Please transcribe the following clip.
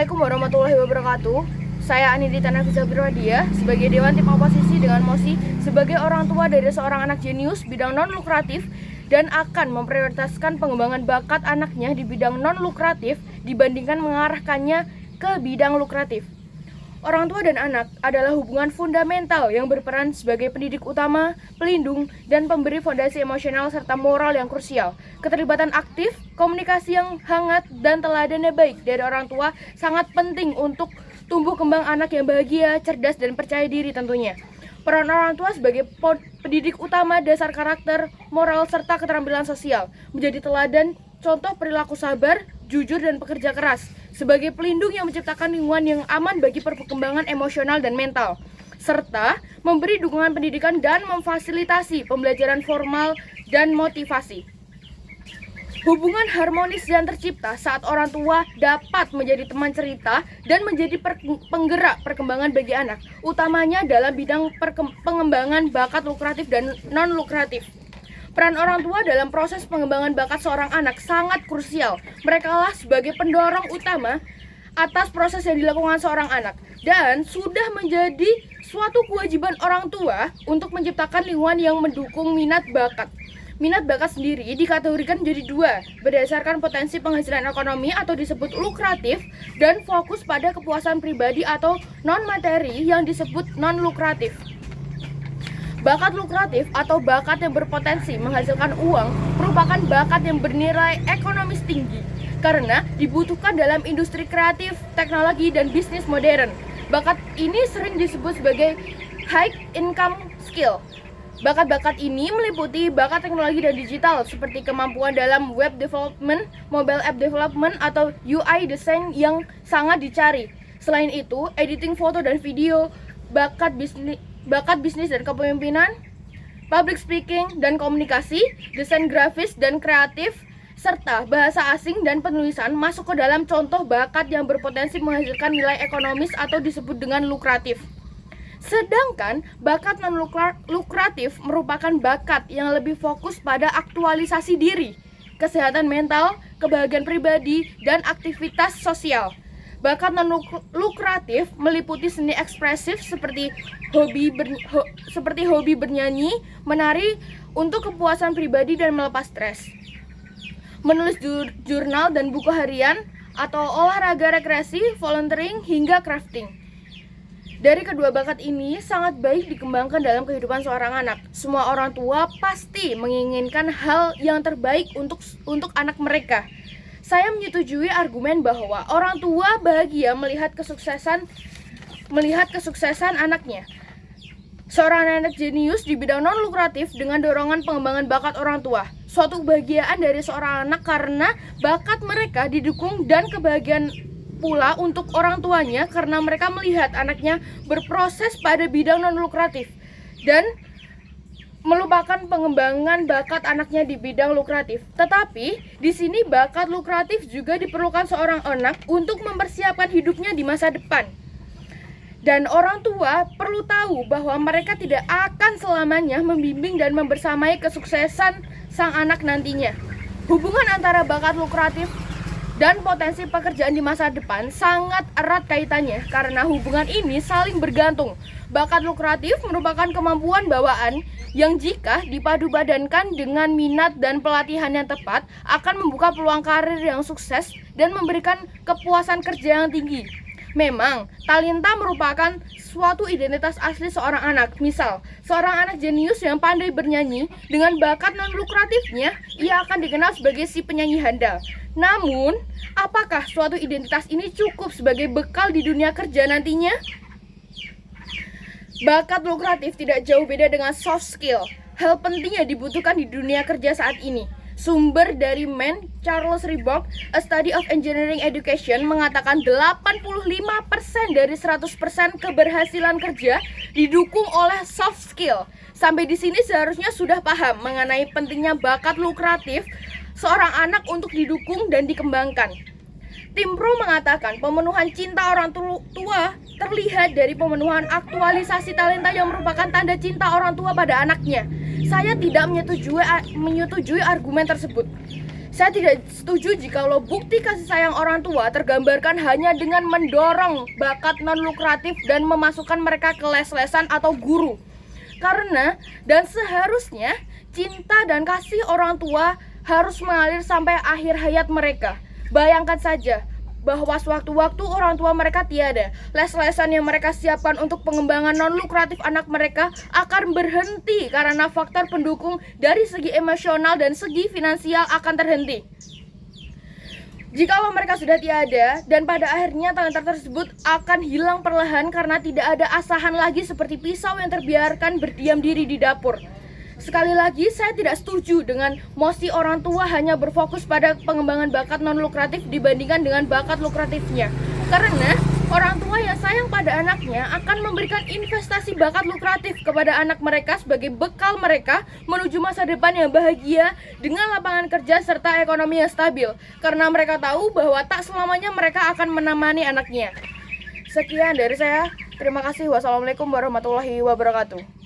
Assalamualaikum warahmatullahi wabarakatuh. Saya Anindita Nafisa Birwadia sebagai Dewan Tim Oposisi dengan mosi sebagai orang tua dari seorang anak jenius bidang non-lukratif dan akan memprioritaskan pengembangan bakat anaknya di bidang non-lukratif dibandingkan mengarahkannya ke bidang lukratif. Orang tua dan anak adalah hubungan fundamental yang berperan sebagai pendidik utama, pelindung, dan pemberi fondasi emosional serta moral yang krusial. Keterlibatan aktif, komunikasi yang hangat, dan teladan yang baik dari orang tua sangat penting untuk tumbuh kembang anak yang bahagia, cerdas, dan percaya diri tentunya. Peran orang tua sebagai pendidik utama dasar karakter, moral, serta keterampilan sosial, menjadi teladan contoh perilaku sabar, jujur, dan pekerja keras, sebagai pelindung yang menciptakan lingkungan yang aman bagi perkembangan emosional dan mental, serta memberi dukungan pendidikan dan memfasilitasi pembelajaran formal dan motivasi. Hubungan harmonis yang tercipta saat orang tua dapat menjadi teman cerita dan menjadi penggerak perkembangan bagi anak, utamanya dalam bidang pengembangan bakat lukratif dan non-lukratif. Peran orang tua dalam proses pengembangan bakat seorang anak sangat krusial. Merekalah sebagai pendorong utama atas proses yang dilakukan seorang anak dan sudah menjadi suatu kewajiban orang tua untuk menciptakan lingkungan yang mendukung minat bakat. Minat bakat sendiri dikategorikan menjadi dua, berdasarkan potensi penghasilan ekonomi atau disebut lukratif dan fokus pada kepuasan pribadi atau non-materi yang disebut non-lukratif. Bakat lukratif atau bakat yang berpotensi menghasilkan uang merupakan bakat yang bernilai ekonomis tinggi karena dibutuhkan dalam industri kreatif, teknologi, dan bisnis modern. Bakat ini sering disebut sebagai high income skill. Bakat-bakat ini meliputi bakat teknologi dan digital seperti kemampuan dalam web development, mobile app development, atau UI design yang sangat dicari. Selain itu, editing foto dan video, bakat bisnis dan kepemimpinan, public speaking dan komunikasi, desain grafis dan kreatif, serta bahasa asing dan penulisan masuk ke dalam contoh bakat yang berpotensi menghasilkan nilai ekonomis atau disebut dengan lukratif. Sedangkan bakat non-lukratif merupakan bakat yang lebih fokus pada aktualisasi diri, kesehatan mental, kebahagiaan pribadi, dan aktivitas sosial. Bakat non-lukratif meliputi seni ekspresif seperti hobi bernyanyi, menari untuk kepuasan pribadi dan melepas stres, menulis jurnal dan buku harian, atau olahraga rekreasi, volunteering, hingga crafting. Dari kedua bakat ini sangat baik dikembangkan dalam kehidupan seorang anak. Semua orang tua pasti menginginkan hal yang terbaik untuk anak mereka. Saya menyetujui argumen bahwa orang tua bahagia melihat kesuksesan anaknya. Seorang anak jenius di bidang non-lukratif dengan dorongan pengembangan bakat orang tua. Suatu kebahagiaan dari seorang anak karena bakat mereka didukung dan kebahagiaan pula untuk orang tuanya karena mereka melihat anaknya berproses pada bidang non-lukratif dan melupakan pengembangan bakat anaknya di bidang lukratif. Tetapi di sini bakat lukratif juga diperlukan seorang anak untuk mempersiapkan hidupnya di masa depan. Dan orang tua perlu tahu bahwa mereka tidak akan selamanya membimbing dan membersamai kesuksesan sang anak nantinya. Hubungan antara bakat lukratif dan potensi pekerjaan di masa depan sangat erat kaitannya karena hubungan ini saling bergantung. Bakat lukratif merupakan kemampuan bawaan yang jika dipadupadankan dengan minat dan pelatihan yang tepat akan membuka peluang karir yang sukses dan memberikan kepuasan kerja yang tinggi. Memang, talenta merupakan suatu identitas asli seorang anak. Misal, seorang anak jenius yang pandai bernyanyi dengan bakat non-lukratifnya, ia akan dikenal sebagai si penyanyi handal. Namun, apakah suatu identitas ini cukup sebagai bekal di dunia kerja nantinya? Bakat lukratif tidak jauh beda dengan soft skill. Hal penting yang dibutuhkan di dunia kerja saat ini. Sumber dari Man Charles Ribock, A Study of Engineering Education, mengatakan 85% dari 100% keberhasilan kerja didukung oleh soft skill. Sampai di sini seharusnya sudah paham mengenai pentingnya bakat lukratif seorang anak untuk didukung dan dikembangkan. Tim Pro mengatakan pemenuhan cinta orang tua terlihat dari pemenuhan aktualisasi talenta yang merupakan tanda cinta orang tua pada anaknya. Saya tidak menyetujui argumen tersebut. Saya tidak setuju jikalau bukti kasih sayang orang tua tergambarkan hanya dengan mendorong bakat non-lukratif dan memasukkan mereka ke les-lesan atau guru. Karena dan seharusnya cinta dan kasih orang tua harus mengalir sampai akhir hayat mereka. Bayangkan saja bahwa sewaktu-waktu orang tua mereka tiada, les-lesan yang mereka siapkan untuk pengembangan non-lukratif anak mereka akan berhenti karena faktor pendukung dari segi emosional dan segi finansial akan terhenti. Jikalau mereka sudah tiada dan pada akhirnya talenta tersebut akan hilang perlahan karena tidak ada asahan lagi seperti pisau yang terbiarkan berdiam diri di dapur. Sekali lagi, saya tidak setuju dengan mosi orang tua hanya berfokus pada pengembangan bakat non-lukratif dibandingkan dengan bakat lukratifnya. Karena orang tua yang sayang pada anaknya akan memberikan investasi bakat lukratif kepada anak mereka sebagai bekal mereka menuju masa depan yang bahagia dengan lapangan kerja serta ekonomi yang stabil. Karena mereka tahu bahwa tak selamanya mereka akan menemani anaknya. Sekian dari saya. Terima kasih. Wassalamualaikum warahmatullahi wabarakatuh.